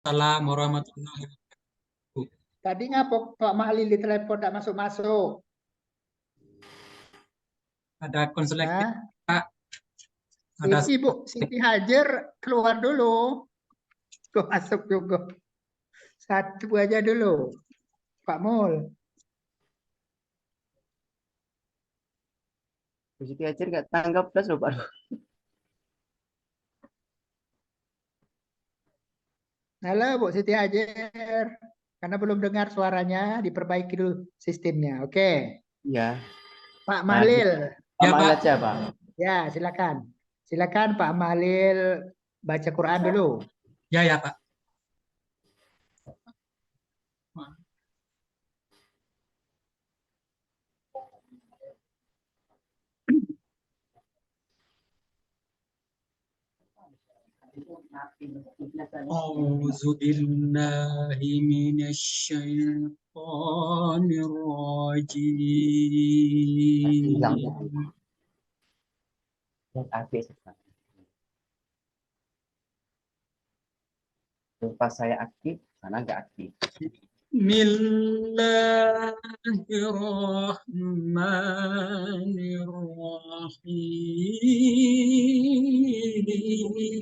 Assalamualaikum warahmatullahi wabarakatuh. Tadi ngapa Pak Mahlil di telepon tak masuk-masuk? Ada konselektif, Hah? Pak. Ada Ibu Siti Hajar keluar dulu. Kok masuk juga. Satu aja dulu. Pak Mul. Bu Siti Hajar nggak tanggap plus loh Pak. Halo Bu Siti Hajar. Karena belum dengar suaranya, diperbaiki dulu sistemnya. Oke. Iya. Pak Nah, Mahlil. Pak ya, Mail Pak. aja Pak. Ya, silakan. Silakan Pak Mahlil baca Quran dulu. Ya, ya, Pak. A'udzu billahi minasyaitonir rajim. Pas saya aktif, sana nggak aktif.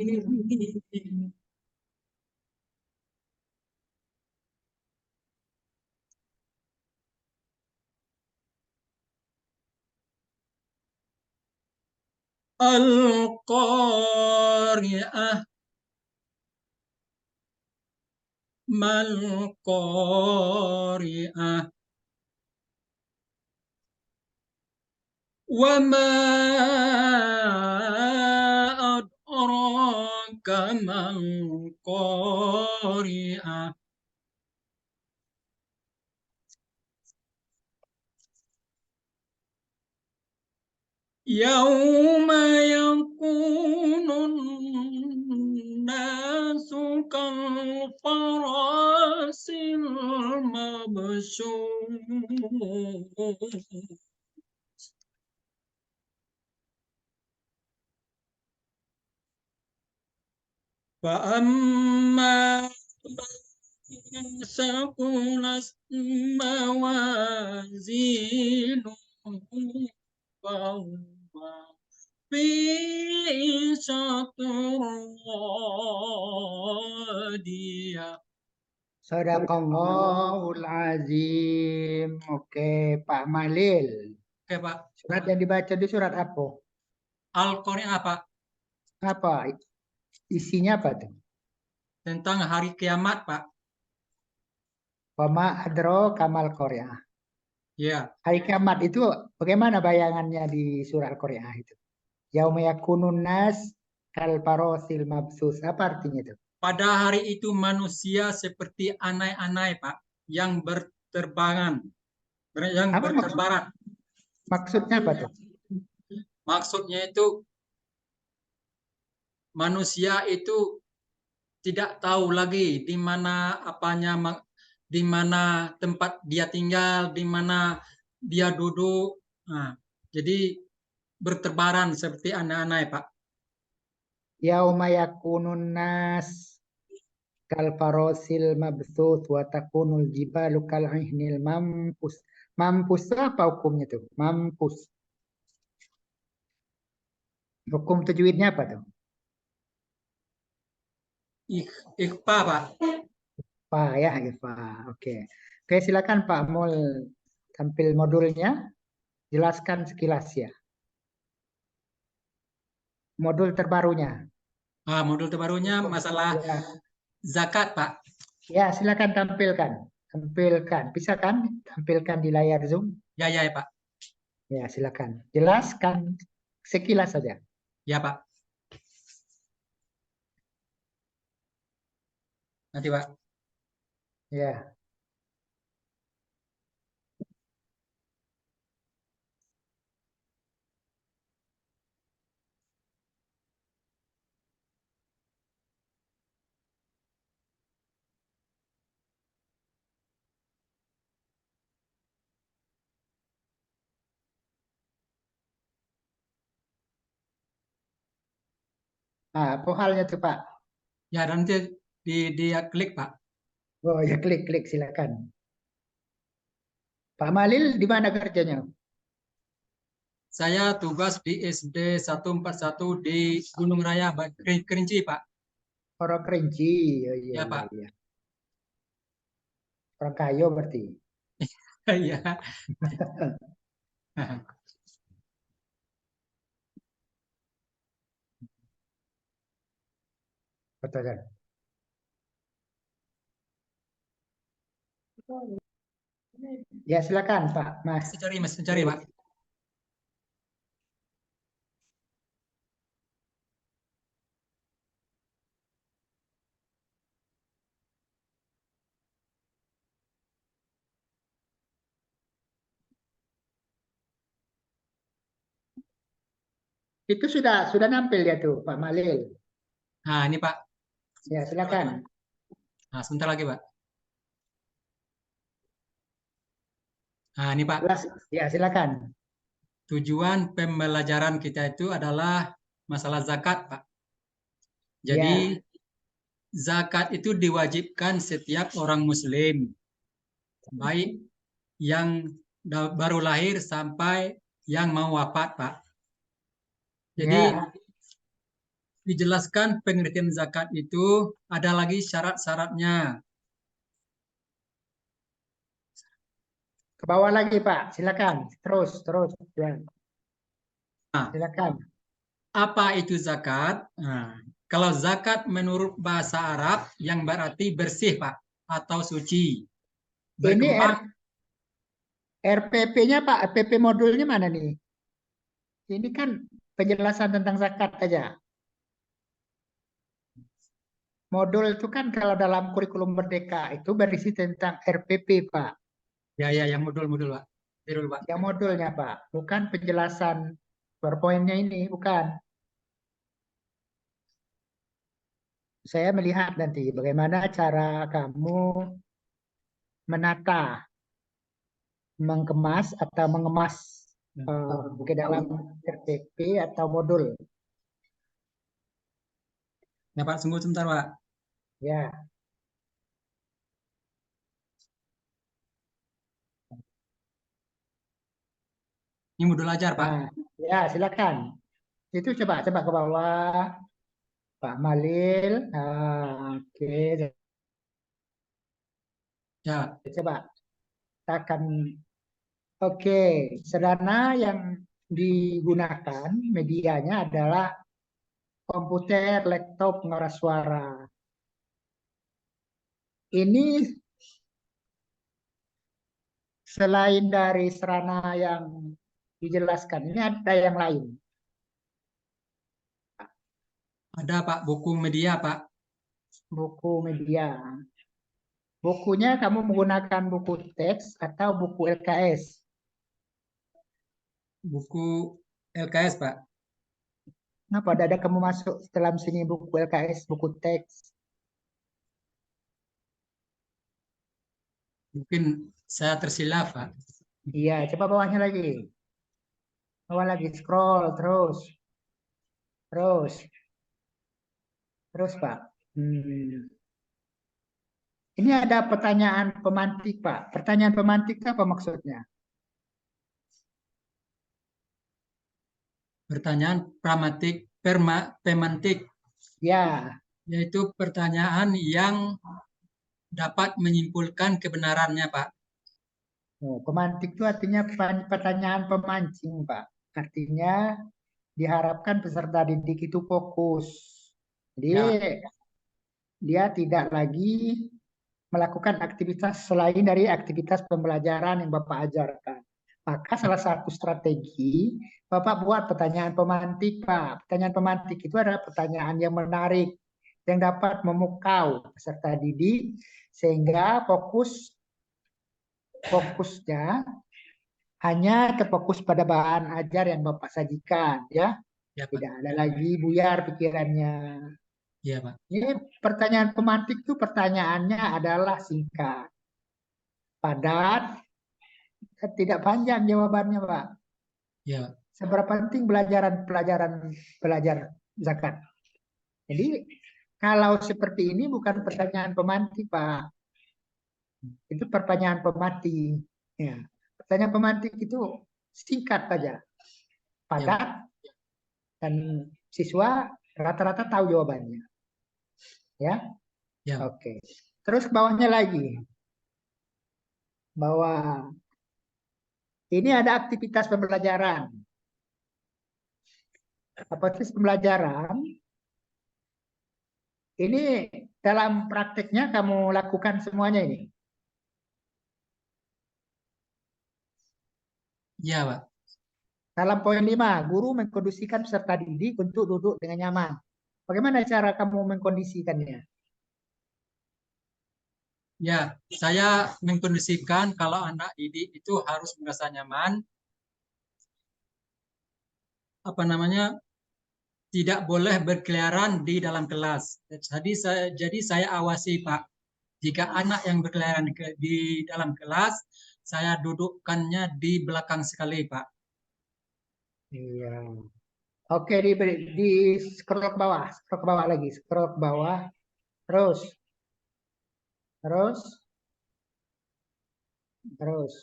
Bismillahirrahmanirrahim. Al-Qari'ah. Mal Qari'ah. Wa ma adraka mal Qari'ah. Yauma yakunun nasu kal farasil mabsus. فأما من ثقلت موازينه فهو في عيشة راضية. Sadaqallahul azim. Oke, Pak Mahlil. Oke, Pak. Surat yang dibaca di surat apa? Al-Qari'ah, Pak. Apa? Isinya apa tuh? Tentang hari kiamat, Pak. Wama adro kamal Korea. Ya, Hari kiamat itu bagaimana bayangannya di surat Korea itu? Yauma yakunun nas kal farosil mabsus. Apa artinya itu? pada hari itu manusia seperti anai-anai, Pak, yang berterbangan, yang Apa berterbaran. maksudnya apa tuh? Maksudnya itu manusia itu tidak tahu lagi di mana apanya, di mana tempat dia tinggal, di mana dia duduk. Nah, jadi berterbaran seperti anak-anak, Pak. Yauma yakunun nas kal farosil mabsus wa takunul jibalu kal ihnil mampus. Mampus itu apa hukumnya tuh? Mampus. Hukum tajwidnya apa tuh? Ikhfa, Pak. Pak ya, Pak. Oke. Oke, silakan Pak Mul tampil modulnya. Jelaskan sekilas ya. Modul terbarunya. Ah, modul terbarunya masalah Ya, zakat, Pak. ya silakan tampilkan. Tampilkan. Bisa kan? Tampilkan di layar Zoom. Ya, ya, ya, Pak. Ya, silakan. Jelaskan sekilas saja. Ya, Pak. Nanti, Pak. Ya. Nah, apa halnya tuh Pak? Ya, nanti dia klik Pak. Oh ya, klik silakan. Pak Malil di mana kerjanya? Saya tugas di SD 141 di Gunung Raya, Kerinci Pak. Orang Kerinci. Oh, iya, Ya iya, Pak. iya. Orang Kayo berarti. Iya. Betul kan? Ya silakan Pak Mas. Masih cari Pak. Itu sudah nampil ya tuh Pak Malil. Nah ini Pak. Ya silakan. Nah sebentar lagi Pak. Nah ini Pak. Ya silakan. Tujuan pembelajaran kita itu adalah masalah zakat Pak. Jadi Ya. zakat itu diwajibkan setiap orang muslim. Baik yang baru lahir sampai yang mau wafat Pak. Jadi Ya. dijelaskan pengertian zakat itu ada lagi syarat-syaratnya. Ke bawah lagi Pak. Silakan. Terus. Ya. Nah, Silakan. apa itu zakat? Nah, kalau zakat menurut bahasa Arab yang berarti bersih Pak atau suci. Ini Berkembang. RPP-nya Pak. RPP modulnya mana nih? Ini kan penjelasan tentang zakat aja. Modul itu kan kalau dalam kurikulum Merdeka itu berisi tentang RPP Pak. Ya, yang modul-modul Pak. Modul, Pak. Yang modulnya Pak. Bukan penjelasan PowerPoint-nya ini. Bukan. Saya melihat nanti bagaimana cara kamu menata, mengemas atau mengemas ke dalam RPP atau modul. Ya Pak, tunggu sebentar Pak. Ya. Ini modul ajar Pak. Nah, ya silakan. Itu coba ke bawah Pak Malil. Nah, oke, Ya, coba kita akan. Oke, sarana yang digunakan medianya adalah komputer, laptop, pengeras suara. Ini selain dari sarana yang dijelaskan, ini ada yang lain. ada Pak buku media Pak. Buku media. Bukunya kamu menggunakan buku teks atau buku LKS? Buku LKS Pak. Kenapa ada kamu masuk dalam sini buku LKS, buku teks? Mungkin saya tersilap Pak. Iya, coba bawahnya lagi. Bawah lagi, scroll terus. Terus. Terus, Pak. Ini ada pertanyaan pemantik, Pak. Pertanyaan pemantik apa maksudnya? Pertanyaan pemantik, Ya, yaitu pertanyaan yang dapat menyimpulkan kebenarannya Pak. pemantik itu artinya pertanyaan pemancing, Pak. Artinya diharapkan peserta didik itu fokus. Jadi Ya, dia tidak lagi melakukan aktivitas selain dari aktivitas pembelajaran yang Bapak ajarkan. Maka salah satu strategi Bapak buat pertanyaan pemantik, Pak. Pertanyaan pemantik itu adalah pertanyaan yang menarik, yang dapat memukau peserta didik sehingga fokusnya hanya terfokus pada bahan ajar yang Bapak sajikan, ya. ya Pak. Tidak ada lagi buyar pikirannya. Iya Pak. Ini pertanyaan pemantik itu pertanyaannya adalah singkat, padat, tidak panjang jawabannya, Pak. Ya, Seberapa penting belajar zakat? Jadi Kalau seperti ini bukan pertanyaan pemantik, Pak. Itu pertanyaan pemati. Ya. Pertanyaan pemantik itu singkat saja, padat, dan siswa rata-rata tahu jawabannya. Ya, Ya. oke. Terus ke bawahnya lagi, bahwa ini ada aktivitas pembelajaran. Aktivitas pembelajaran ini dalam prakteknya kamu lakukan semuanya ini. Ya, Pak. Dalam poin 5, guru mengkondisikan peserta didik untuk duduk dengan nyaman. Bagaimana cara kamu mengkondisikannya? Ya, saya mengkondisikan kalau anak didik itu harus merasa nyaman, tidak boleh berkeliaran di dalam kelas. Jadi saya awasi, Pak. Jika anak yang berkeliaran di dalam kelas, saya dudukkannya di belakang sekali, Pak. Iya. Oke, di scroll ke bawah lagi, scroll ke bawah, terus, terus, terus.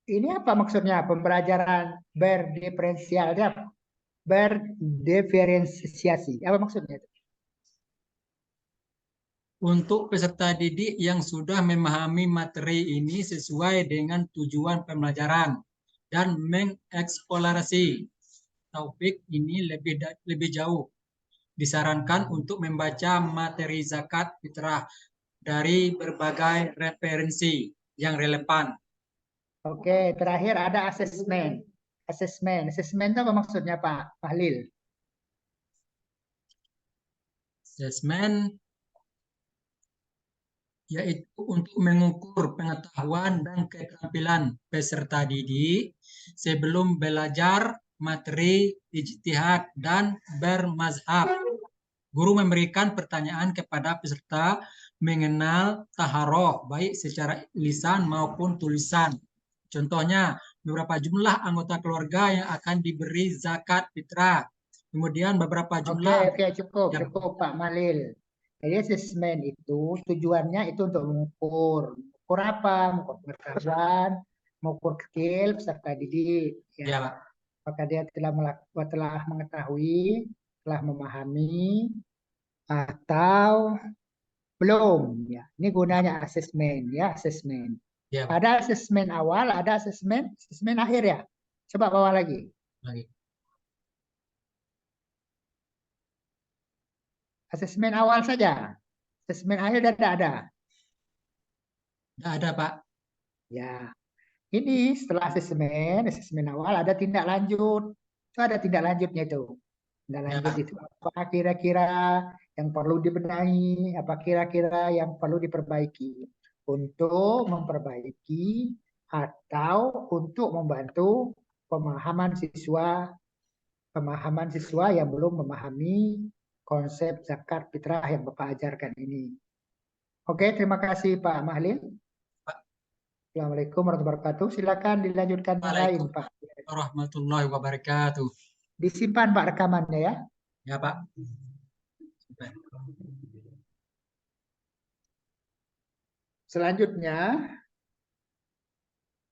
Ini apa maksudnya pembelajaran berdiferensiasi? Apa maksudnya? Untuk peserta didik yang sudah memahami materi ini sesuai dengan tujuan pembelajaran dan mengeksplorasi topik ini lebih jauh. Disarankan untuk membaca materi zakat fitrah dari berbagai referensi yang relevan. Oke, terakhir ada asesmen. Asesmen itu apa maksudnya, Pak Fahlil? Asesmen yaitu untuk mengukur pengetahuan dan keterampilan peserta didik sebelum belajar materi ijtihad dan bermazhab. Guru memberikan pertanyaan kepada peserta mengenal taharoh baik secara lisan maupun tulisan. Contohnya, beberapa jumlah anggota keluarga yang akan diberi zakat fitrah. Kemudian beberapa jumlah Oke, cukup Pak Malil. Jadi asesmen itu tujuannya itu untuk mengukur apa? Mengukur pengetahuan, mengukur skill peserta didik. ya, Ya, Pak. apakah dia telah mengetahui, telah memahami, atau belum? Ya, ini gunanya asesmen, ya asesmen. Ya, Pak. Ada asesmen awal, ada asesmen akhir ya. Coba bawa lagi. Lagi. Asesmen awal saja. Asesmen akhir tidak ada. Tidak ada, Pak. Ya, ini setelah asesmen awal ada tindak lanjut. Itu ada tindak lanjutnya itu. Tindak Ya, lanjut Pak. itu apa kira-kira yang perlu dibenahi, apa kira-kira yang perlu diperbaiki untuk memperbaiki atau untuk membantu pemahaman siswa yang belum memahami konsep zakat fitrah yang Bapak ajarkan ini. Oke, terima kasih Pak Mahlil. Assalamualaikum warahmatullahi wabarakatuh. Silakan dilanjutkan yang lain, Pak. Waalaikumsalam warahmatullahi wabarakatuh. Disimpan Pak rekamannya ya. Ya, Pak. Selanjutnya